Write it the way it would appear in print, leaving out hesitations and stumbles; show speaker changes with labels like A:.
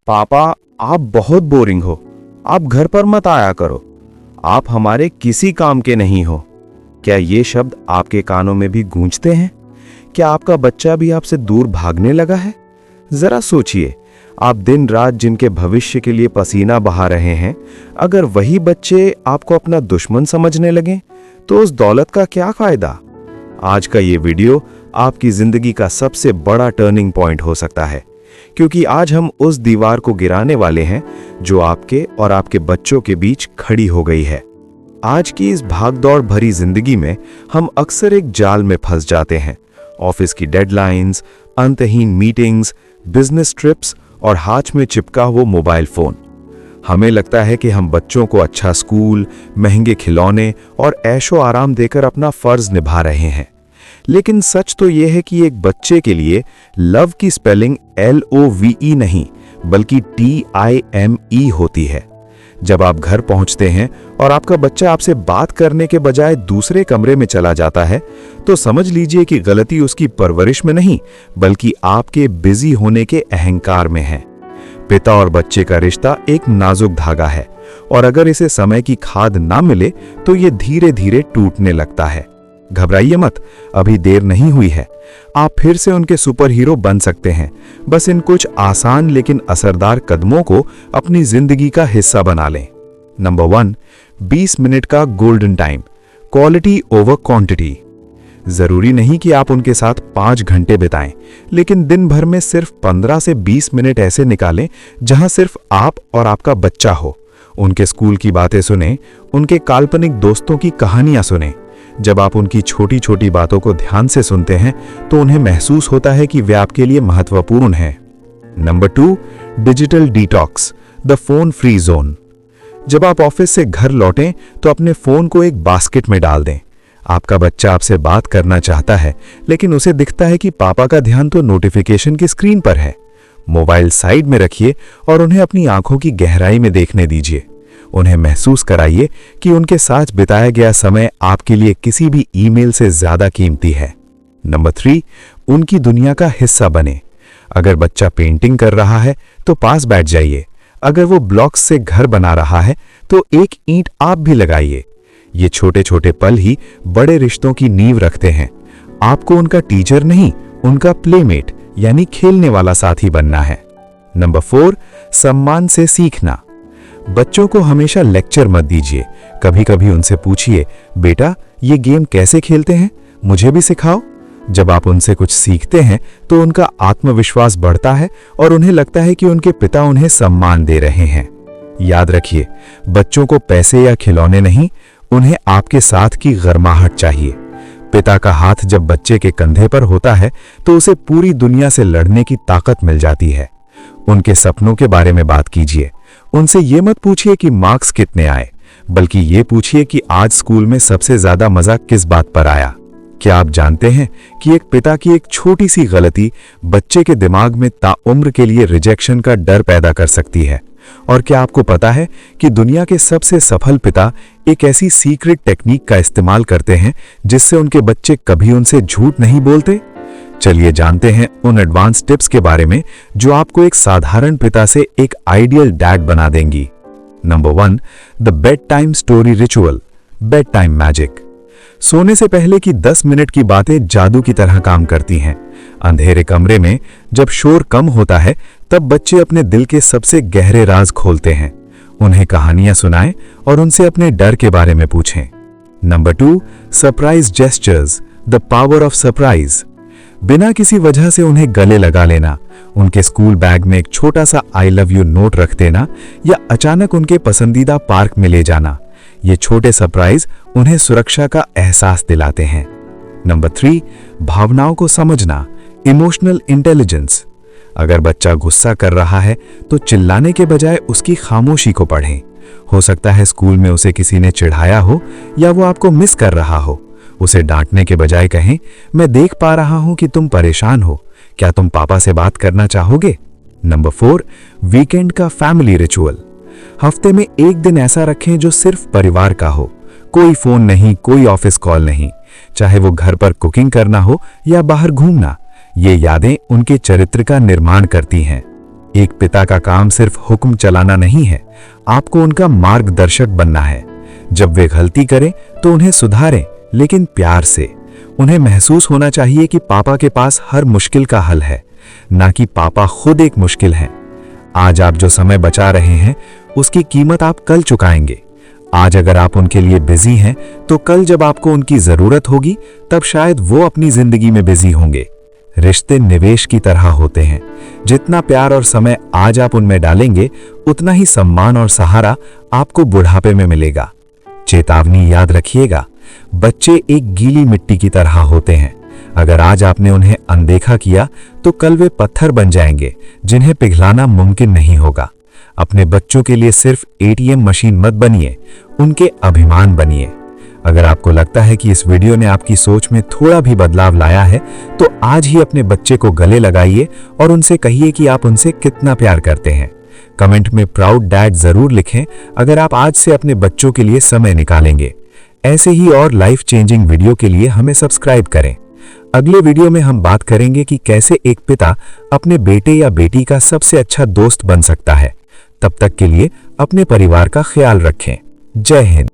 A: पापा, आप बहुत बोरिंग हो। आप घर पर मत आया करो। आप हमारे किसी काम के नहीं हो। क्या ये शब्द आपके कानों में भी गूंजते हैं? क्या आपका बच्चा भी आपसे दूर भागने लगा है? जरा सोचिए, आप दिन रात जिनके भविष्य के लिए पसीना बहा रहे हैं, अगर वही बच्चे आपको अपना दुश्मन समझने लगें, तो उस दौलत का क्या फायदा? आज का ये वीडियो आपकी जिंदगी का सबसे बड़ा टर्निंग पॉइंट हो सकता है, क्योंकि आज हम उस दीवार को गिराने वाले हैं जो आपके और आपके बच्चों के बीच खड़ी हो गई है। आज की इस भागदौड़ भरी जिंदगी में हम अक्सर एक जाल में फंस जाते हैं। ऑफिस की डेडलाइंस, अंतहीन मीटिंग्स, बिजनेस ट्रिप्स और हाथ में चिपका वो मोबाइल फोन। हमें लगता है कि हम बच्चों को अच्छा स्कूल, महंगे खिलौने और ऐशो आराम देकर अपना फर्ज निभा रहे हैं। लेकिन सच तो यह है कि एक बच्चे के लिए लव की स्पेलिंग LOVE नहीं, बल्कि TIME होती है। जब आप घर पहुंचते हैं और आपका बच्चा आपसे बात करने के बजाय दूसरे कमरे में चला जाता है, तो समझ लीजिए कि गलती उसकी परवरिश में नहीं, बल्कि आपके बिजी होने के अहंकार में है। पिता और बच्चे का रिश्ता एक नाजुक धागा है, और अगर इसे समय की खाद ना मिले तो ये धीरे धीरे टूटने लगता है। घबराइए मत, अभी देर नहीं हुई है। आप फिर से उनके सुपर हीरो बन सकते हैं। बस इन कुछ आसान लेकिन असरदार कदमों को अपनी जिंदगी का हिस्सा बना लें। नंबर 1, 20 मिनट का golden time. Quality over quantity. जरूरी नहीं कि आप उनके साथ 5 घंटे बिताएं, लेकिन दिन भर में सिर्फ 15 से 20 मिनट ऐसे निकालें जहां सिर्फ आप और आपका बच्चा हो। उनके स्कूल की बातें सुनें, उनके काल्पनिक दोस्तों की कहानियां सुनें। जब आप उनकी छोटी छोटी बातों को ध्यान से सुनते हैं, तो उन्हें महसूस होता है कि वे आपके लिए महत्वपूर्ण हैं। Number 2, digital detox, the phone free zone. जब आप ऑफिस से घर लौटें तो अपने फोन को एक बास्केट में डाल दें। आपका बच्चा आपसे बात करना चाहता है, लेकिन उसे दिखता है कि पापा का ध्यान तो नोटिफिकेशन की स्क्रीन पर है। मोबाइल साइड में रखिए और उन्हें अपनी आंखों की गहराई में देखने दीजिए। उन्हें महसूस कराइए कि उनके साथ बिताया गया समय आपके लिए किसी भी ईमेल से ज्यादा कीमती है। नंबर 3, उनकी दुनिया का हिस्सा बने। अगर बच्चा पेंटिंग कर रहा है तो पास बैठ जाइए। अगर वो ब्लॉक्स से घर बना रहा है तो एक ईंट आप भी लगाइए। ये छोटे छोटे पल ही बड़े रिश्तों की नींव रखते हैं। आपको उनका टीचर नहीं, उनका प्लेमेट यानी खेलने वाला साथी बनना है। नंबर 4, सम्मान से सीखना। बच्चों को हमेशा लेक्चर मत दीजिए। कभी कभी उनसे पूछिए, बेटा ये गेम कैसे खेलते हैं, मुझे भी सिखाओ। जब आप उनसे कुछ सीखते हैं तो उनका आत्मविश्वास बढ़ता है और उन्हें लगता है कि उनके पिता उन्हें सम्मान दे रहे हैं। याद रखिए, बच्चों को पैसे या खिलौने नहीं, उन्हें आपके साथ की गर्माहट चाहिए। पिता का हाथ जब बच्चे के कंधे पर होता है तो उसे पूरी दुनिया से लड़ने की ताकत मिल जाती है। उनके सपनों के बारे में बात कीजिए। उनसे ये मत पूछिए कि मार्क्स कितने आए, बल्कि ये पूछिए कि आज स्कूल में सबसे ज्यादा मजा किस बात पर आया। क्या आप जानते हैं कि एक पिता की एक छोटी सी गलती बच्चे के दिमाग में ताउम्र के लिए रिजेक्शन का डर पैदा कर सकती है? और क्या आपको पता है कि दुनिया के सबसे सफल पिता एक ऐसी सीक्रेट टेक्निक का इस्तेमाल करते हैं जिससे उनके बच्चे कभी उनसे झूठ नहीं बोलते? चलिए जानते हैं उन एडवांस टिप्स के बारे में जो आपको एक साधारण पिता से एक आइडियल डैड बना देंगी। Number 1, the bed time story ritual, bed time magic. सोने से पहले की 10 मिनट की बातें जादू की तरह काम करती हैं। अंधेरे कमरे में जब शोर कम होता है, तब बच्चे अपने दिल के सबसे गहरे राज खोलते हैं। उन्हें कहानियां सुनाएं और उनसे अपने डर के बारे में पूछें। Number 2, surprise gestures, the power of surprise. बिना किसी वजह से उन्हें गले लगा लेना, उनके स्कूल बैग में एक छोटा सा आई लव यू नोट रख देना या अचानक उनके पसंदीदा पार्क में ले जाना, ये छोटे सरप्राइज उन्हें सुरक्षा का एहसास दिलाते हैं। नंबर 3, भावनाओं को समझना, इमोशनल इंटेलिजेंस। अगर बच्चा गुस्सा कर रहा है तो चिल्लाने के बजाय उसकी खामोशी को पढ़ें। हो सकता है स्कूल में उसे किसी ने चिढ़ाया हो या वो आपको मिस कर रहा हो। उसे डांटने के बजाय कहें, मैं देख पा रहा हूं कि तुम परेशान हो, क्या तुम पापा से बात करना चाहोगे? नंबर 4, वीकेंड का फैमिली रिचुअल। हफ्ते में एक दिन ऐसा रखें जो सिर्फ परिवार का हो। कोई फोन नहीं, कोई ऑफिस कॉल नहीं। चाहे वो घर पर कुकिंग करना हो या बाहर घूमना, ये यादें उनके चरित्र का निर्माण करती हैं।
B: एक पिता का काम सिर्फ हुक्म चलाना नहीं है, आपको उनका मार्गदर्शक बनना है। जब वे गलती करें तो उन्हें सुधारें, लेकिन प्यार से। उन्हें महसूस होना चाहिए कि पापा के पास हर मुश्किल का हल है, ना कि पापा खुद एक मुश्किल हैं। आज आप जो समय बचा रहे हैं उसकी कीमत आप कल चुकाएंगे। आज अगर आप उनके लिए बिजी हैं तो कल जब आपको उनकी जरूरत होगी तब शायद वो अपनी जिंदगी में बिजी होंगे। रिश्ते निवेश की तरह होते हैं, जितना प्यार और समय आज आप उनमें डालेंगे उतना ही सम्मान और सहारा आपको बुढ़ापे में मिलेगा। चेतावनी याद रखिएगा, बच्चे एक गीली मिट्टी की तरह होते हैं। अगर आज आपने उन्हें अनदेखा किया तो कल वे पत्थर बन जाएंगे जिन्हें पिघलाना मुमकिन नहीं होगा। अपने बच्चों के लिए सिर्फ एटीएम मशीन मत बनिए, उनके अभिमान बनिए। अगर आपको लगता है कि इस वीडियो ने आपकी सोच में थोड़ा भी बदलाव लाया है तो आज ही अपने बच्चे को गले लगाइए और उनसे कहिए कि आप उनसे कितना प्यार करते हैं। कमेंट में प्राउड डैड जरूर लिखें अगर आप आज से अपने बच्चों के लिए समय निकालेंगे। ऐसे ही और लाइफ चेंजिंग वीडियो के लिए हमें सब्सक्राइब करें। अगले वीडियो में हम बात करेंगे कि कैसे एक पिता अपने बेटे या बेटी का सबसे अच्छा दोस्त बन सकता है। तब तक के लिए अपने परिवार का ख्याल रखें। जय हिंद।